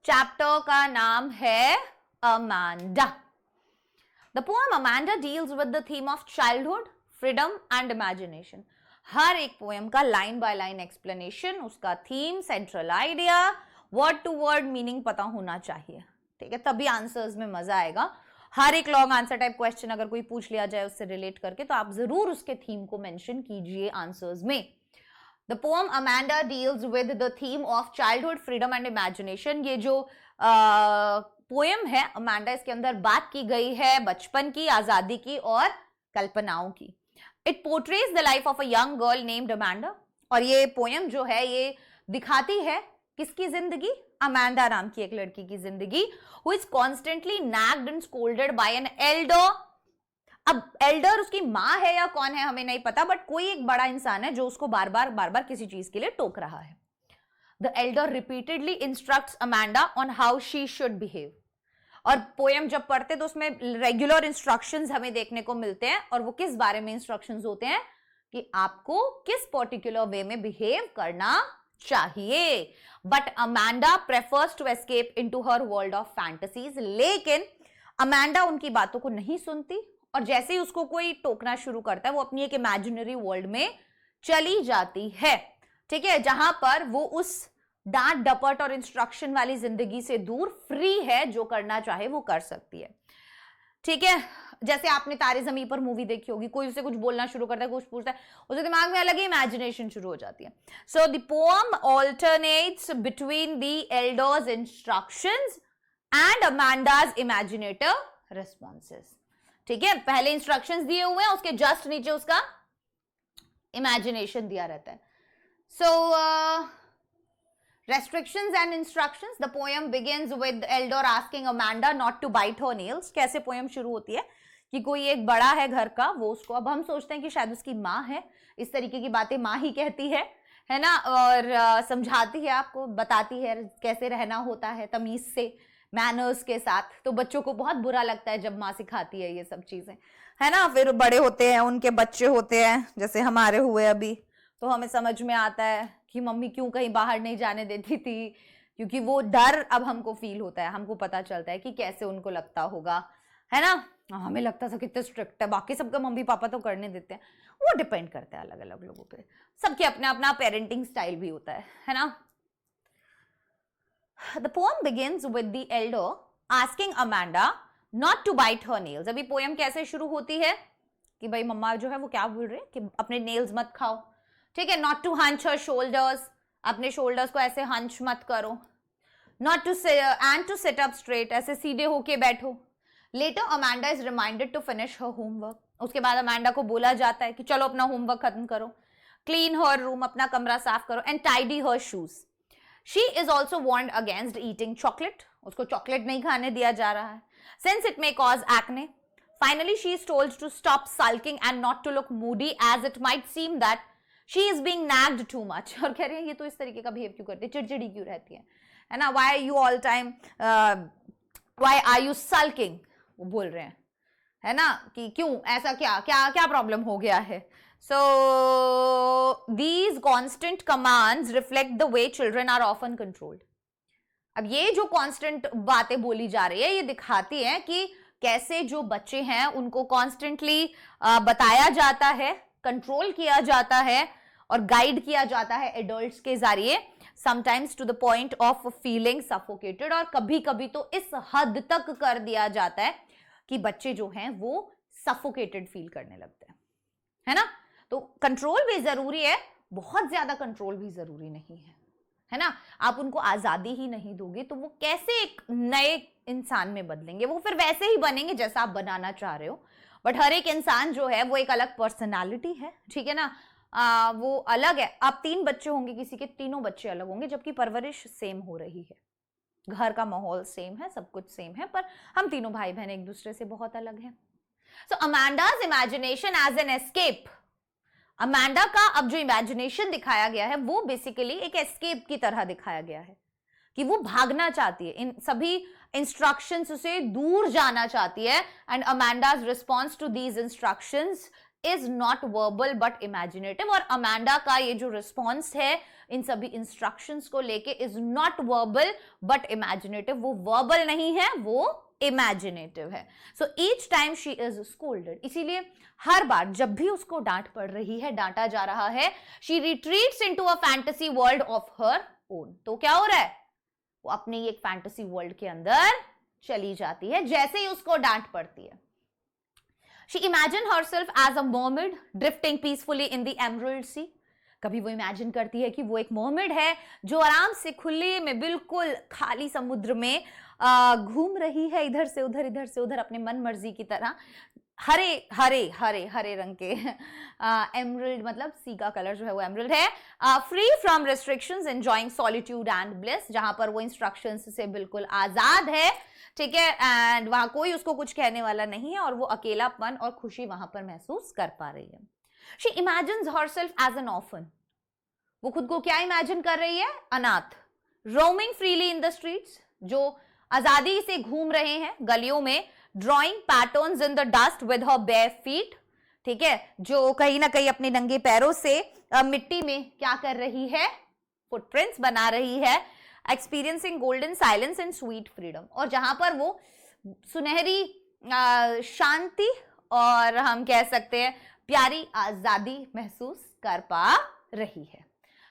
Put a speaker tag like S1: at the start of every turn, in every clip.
S1: Chapter का नाम है Amanda. The poem Amanda deals with the theme of childhood, freedom and imagination. हर एक पोएम का लाइन बाय लाइन एक्सप्लेनेशन, उसका theme, central idea, word to word meaning पता होना चाहिए, ठीक है, तभी आंसर्स में मजा आएगा। हर एक लॉन्ग आंसर टाइप क्वेश्चन अगर कोई पूछ लिया जाए उससे रिलेट करके, तो आप जरूर उसके थीम को मेंशन कीजिए आंसर्स में। The poem Amanda deals with the theme of childhood, freedom and imagination. ये जो पोएम है अमांडा, इसके अंदर बात की गई है बचपन की, आजादी की और कल्पनाओं की। It portrays the life of a young girl named Amanda. और ये पोएम जो है ये दिखाती है किसकी जिंदगी? अमांडा नाम की एक लड़की की जिंदगी, who is constantly nagged and scolded by an elder। अब एल्डर उसकी माँ है या कौन है हमें नहीं पता, बट कोई एक बड़ा इंसान है जो उसको बार बार किसी चीज के लिए टोक रहा है। The Elder repeatedly instructs Amanda on how she should behave. और पोएम जब पढ़ते तो उसमें रेगुलर इंस्ट्रक्शंस हमें देखने को मिलते हैं, और वो किस बारे में इंस्ट्रक्शंस होते हैं कि आपको किस पर्टिकुलर वे में बिहेव करना चाहिए। But Amanda prefers to escape into her world of fantasies. लेकिन अमांडा उनकी बातों को नहीं सुनती, और जैसे ही उसको कोई टोकना शुरू करता है वो अपनी एक इमेजिनरी वर्ल्ड में चली जाती है, ठीक है, जहां पर वो उस डांट डपट और इंस्ट्रक्शन वाली जिंदगी से दूर फ्री है, जो करना चाहे वो कर सकती है, ठीक है। जैसे आपने तारे ज़मीं पर मूवी देखी होगी, कोई उसे कुछ बोलना शुरू करता है, कुछ पूछता है, उसके दिमाग में अलग ही इमेजिनेशन शुरू हो जाती है। So the poem alternates between the elders instructions and Amanda's imaginative responses, ठीक है। पहले इंस्ट्रक्शंस दिए हुए हैं, उसके जस्ट नीचे उसका इमेजिनेशन दिया रहता है। सो restrictions and instructions, the poem begins with elder asking Amanda not to bite her nails। कैसे पोएम शुरू होती है कि कोई एक बड़ा है घर का, वो उसको, अब हम सोचते हैं कि शायद उसकी माँ है, इस तरीके की बातें माँ ही कहती है ना, और समझाती है, आपको बताती है कैसे रहना होता है तमीज से, मैनर्स के साथ। तो बच्चों को बहुत बुरा लगता है जब माँ सिखाती है ये सब चीजें, है ना। फिर बड़े होते हैं, उनके बच्चे होते हैं, जैसे हमारे हुए अभी, तो हमें समझ में आता है कि मम्मी क्यों कहीं बाहर नहीं जाने देती थी, क्योंकि वो डर अब हमको फील होता है, हमको पता चलता है कि कैसे उनको लगता होगा, है ना। हमें लगता था कितने स्ट्रिक्ट है, बाकी सबका मम्मी पापा तो करने देते हैं, वो डिपेंड करता है अलग अलग लोगों पे, सबके अपना अपना पेरेंटिंग स्टाइल भी होता है ना। The poem begins with the elder asking Amanda not to bite her nails. अभी पोएम कैसे शुरू होती है कि भाई मम्मा जो है वो क्या बोल रहे हैं कि अपने नेल्स मत खाओ, ठीक है। Not to hunch her shoulders, अपने शोल्डर्स को ऐसे हंच मत करो। Not to and to sit up straight, ऐसे सीधे होके बैठो। Later Amanda is reminded to finish her homework. उसके बाद अमांडा को बोला जाता है कि चलो अपना होमवर्क खत्म करो, क्लीन हर रूम, अपना कमरा साफ करो, and tidy her shoes. She is also warned against eating chocolate, उसको चॉकलेट नहीं खाने दिया जा रहा है, since it may cause acne. Finally she is told to stop sulking and not to look moody, as it might seem that she is being nagged too much। और कह रही है ये तो इस तरीके का बिहेव क्यों करती है, चिड़चिड़ी क्यों रहती है ना, why are you all time why are you sulking, वो बोल रहे हैं, है ना, कि क्यों ऐसा, क्या क्या क्या प्रॉब्लम हो गया है। सो these constant commands reflect the way children are often controlled। अब ये जो कांस्टेंट बातें बोली जा रही है ये दिखाती है कि कैसे जो बच्चे हैं उनको कॉन्स्टेंटली बताया जाता है, कंट्रोल किया जाता है और गाइड किया जाता है एडल्ट्स के जरिए, sometimes to the point of feeling suffocated. और कभी कभी तो इस हद तक कर दिया जाता है कि बच्चे जो हैं वो सफोकेटेड फील करने लगते हैं, है ना। तो कंट्रोल भी जरूरी है, बहुत ज्यादा कंट्रोल भी जरूरी नहीं है ना। आप उनको आजादी ही नहीं दोगे तो वो कैसे एक नए इंसान में बदलेंगे, वो फिर वैसे ही बनेंगे जैसा आप बनाना चाह रहे हो। बट हर एक इंसान जो है वो एक अलग पर्सनालिटी है, ठीक है ना, वो अलग है। आप 3 बच्चे होंगे किसी के, तीनों बच्चे अलग होंगे, जबकि परवरिश सेम हो रही है, घर का माहौल सेम है, सब कुछ सेम है, पर हम तीनों भाई बहन एक दूसरे से बहुत अलग हैं। So Amanda's imagination as an escape, Amanda का अब जो इमेजिनेशन दिखाया गया है वो बेसिकली एक एस्केप की तरह दिखाया गया है कि वो भागना चाहती है, इन सभी इंस्ट्रक्शंस से दूर जाना चाहती है। And Amanda's response to these instructions is not verbal but imaginative, और अमांडा का ये जो रिस्पॉन्स है इन सभी इंस्ट्रक्शंस को लेके is not verbal but imaginative, वो वर्बल नहीं है, वो इमेजिनेटिव है. So each time she is scolded, इसीलिए हर बार जब भी उसको डांट पड़ रही है, डांटा जा रहा है, she retreats into a fantasy world of her own. तो क्या हो रहा है, वो अपनी एक फैंटेसी वर्ल्ड के अंदर चली जाती है जैसे ही उसको डांट पड़ती है. She imagined herself as a mermaid drifting peacefully in the emerald sea. कभी वो इमेजिन करती है कि वो एक मर्मेड है जो आराम से खुले में बिल्कुल खाली समुद्र में घूम रही है, इधर से उधर अपने मन मर्जी की तरह. हरे हरे हरे हरे रंग के एमरल्ड, मतलब सी का कलर जो है वो एमरल्ड है. Free from restrictions, enjoying solitude and bliss, जहां पर वो इंस्ट्रक्शंस से बिल्कुल आजाद है, ठीक है, एंड वहां कोई उसको कुछ कहने वाला नहीं है, और वो अकेलापन और खुशी वहां पर महसूस कर पा रही है. She imagines herself as an orphan, वो खुद को क्या इमेजिन कर रही है, अनाथ. Roaming freely in the streets, जो आजादी से घूम रहे हैं गलियों में. Drawing patterns in the dust with her bare feet, ठीक है, जो कहीं ना कहीं अपने नंगे पैरों से मिट्टी में क्या कर रही है, फुटप्रिंट्स बना रही है. Experiencing golden silence and sweet freedom, और जहां पर वो सुनहरी शांति और हम कह सकते हैं प्यारी आजादी महसूस कर पा रही है.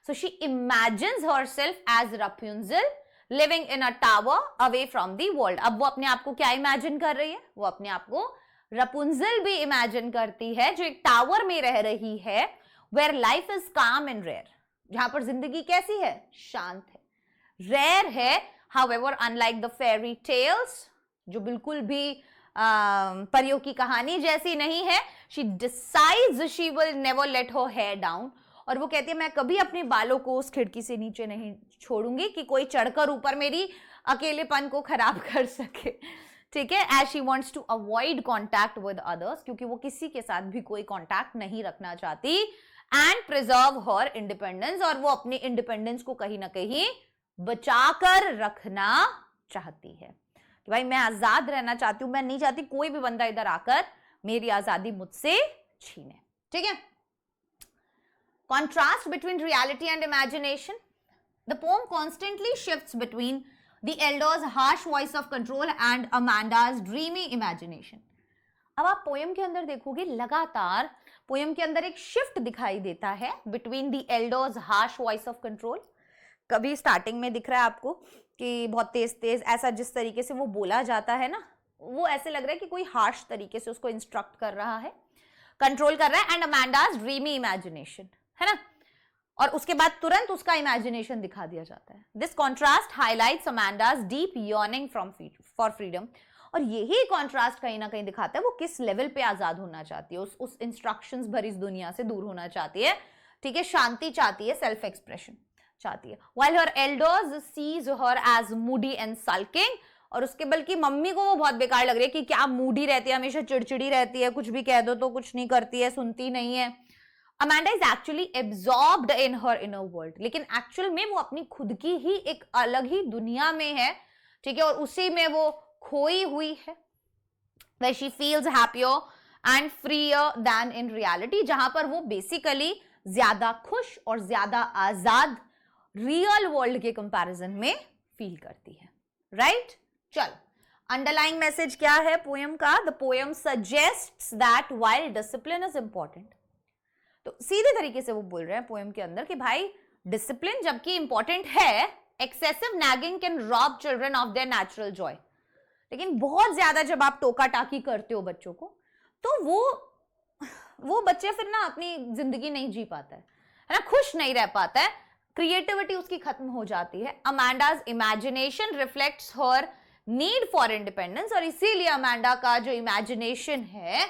S1: So she imagines herself as Rapunzel living in a tower away from the world. अब वो अपने आप को क्या इमेजिन कर रही है, वो अपने आप को रपुंजल भी इमेजिन करती है जो एक टावर में रह रही है, where life is calm and rare, जहां पर जिंदगी कैसी है, शांत है, रेयर है. However unlike the fairy tales, जो बिल्कुल भी परियों की कहानी जैसी नहीं है. She decides she will never let her hair down, और वो कहती है मैं कभी अपने बालों को उस खिड़की से नीचे नहीं छोड़ूंगी कि कोई चढ़कर ऊपर मेरी अकेलेपन को खराब कर सके, ठीक है. As she wants to avoid contact with others, क्योंकि वो किसी के साथ भी कोई कॉन्टैक्ट नहीं रखना चाहती. एंड प्रिजर्व हर इंडिपेंडेंस, और वो अपनी इंडिपेंडेंस को कहीं ना कहीं बचाकर रखना चाहती है कि भाई मैं आजाद रहना चाहती हूं, मैं नहीं चाहती कोई भी बंदा इधर आकर मेरी आजादी मुझसे छीने, ठीक है. Contrast between reality and imagination. The poem constantly shifts between the elder's harsh voice of control and Amanda's dreamy imagination. अब आप पोएम के अंदर देखोगे लगातार पोएम के अंदर एक शिफ्ट दिखाई देता है between the elder's harsh voice of control. कभी स्टार्टिंग में दिख रहा है आपको कि बहुत तेज तेज ऐसा जिस तरीके से वो बोला जाता है ना, वो ऐसे लग रहा है कि कोई हार्श तरीके से उसको इंस्ट्रक्ट कर रहा है, कंट्रोल कर रहा है. एंड अमांडाज ड्रीमी इमेजिनेशन, है ना, और उसके बाद तुरंत उसका इमेजिनेशन दिखा दिया जाता है. This contrast highlights Amanda's deep yearning for freedom, और यही कॉन्ट्रास्ट कहीं ना कहीं दिखाता है वो किस लेवल पे आजाद होना चाहती है, उस इंस्ट्रक्शंस भरी इस दुनिया से दूर होना चाहती है, ठीक है, शांति चाहती है, सेल्फ एक्सप्रेशन चाहती है. while her elders sees her as moody and sulking, और उसके बल्कि मम्मी को वो बहुत बेकार लग रही है कि क्या मूडी रहती है, हमेशा चिड़चिड़ी रहती है, कुछ भी कह दो तो कुछ नहीं करती है, सुनती नहीं है. Amanda is actually absorbed in her inner world, लेकिन एक्चुअल में वो अपनी खुद की ही एक अलग ही दुनिया में है, ठीक है, और उसी में वो खोई हुई है. where she feels happier and freer than in reality, जहां पर वो बेसिकली ज्यादा खुश और ज्यादा आजाद रियल वर्ल्ड के कंपैरिजन में फील करती है. राइट, चल अंडरलाइंग मैसेज क्या है पोएम का. The poem suggests that while discipline is important, तो सीधे तरीके से वो बोल रहे हैं पोएम के अंदर कि भाई डिसिप्लिन जबकि इंपॉर्टेंट है, excessive nagging can rob children of their natural joy. लेकिन बहुत ज्यादा जब आप टोका टाकी करते हो बच्चों को, तो वो बच्चे फिर ना अपनी जिंदगी नहीं जी पाता है ना, खुश नहीं रह पाता है, क्रिएटिविटी उसकी खत्म हो जाती है. Amanda's imagination reflects her need for independence, और इसीलिए अमांडा का जो इमेजिनेशन है,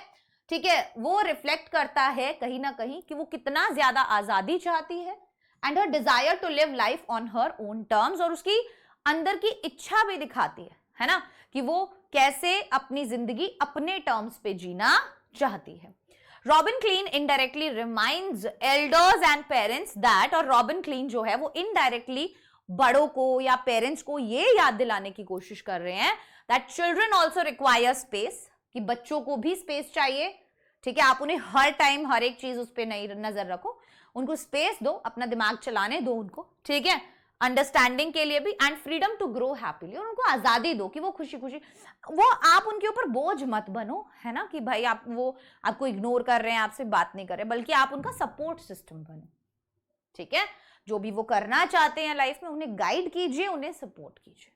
S1: ठीक है, वो रिफ्लेक्ट करता है कहीं ना कहीं कि वो कितना ज्यादा आजादी चाहती है, and her desire to live life on her own terms, और उसकी अंदर की इच्छा भी दिखाती है ना, कि वो कैसे अपनी जिंदगी अपने टर्म्स पे जीना चाहती है. Robin clean indirectly reminds elders and parents that, और रॉबिन क्लीन जो है वो इनडायरेक्टली बड़ों को या पेरेंट्स को ये याद दिलाने की कोशिश कर रहे हैं that children also require space, कि बच्चों को भी स्पेस चाहिए, ठीक है, आप उन्हें हर टाइम हर एक चीज उस पर नहीं नजर रखो, उनको स्पेस दो, अपना दिमाग चलाने दो उनको, ठीक है, अंडरस्टैंडिंग के लिए भी, and freedom to grow happily, और उनको आजादी दो कि वो खुशी खुशी, वो आप उनके ऊपर बोझ मत बनो, है ना, कि भाई आप वो आपको इग्नोर कर रहे हैं, आपसे बात नहीं कर रहे, बल्कि आप उनका सपोर्ट सिस्टम बनो, ठीक है, जो भी वो करना चाहते हैं लाइफ में उन्हें गाइड कीजिए, उन्हें सपोर्ट कीजिए।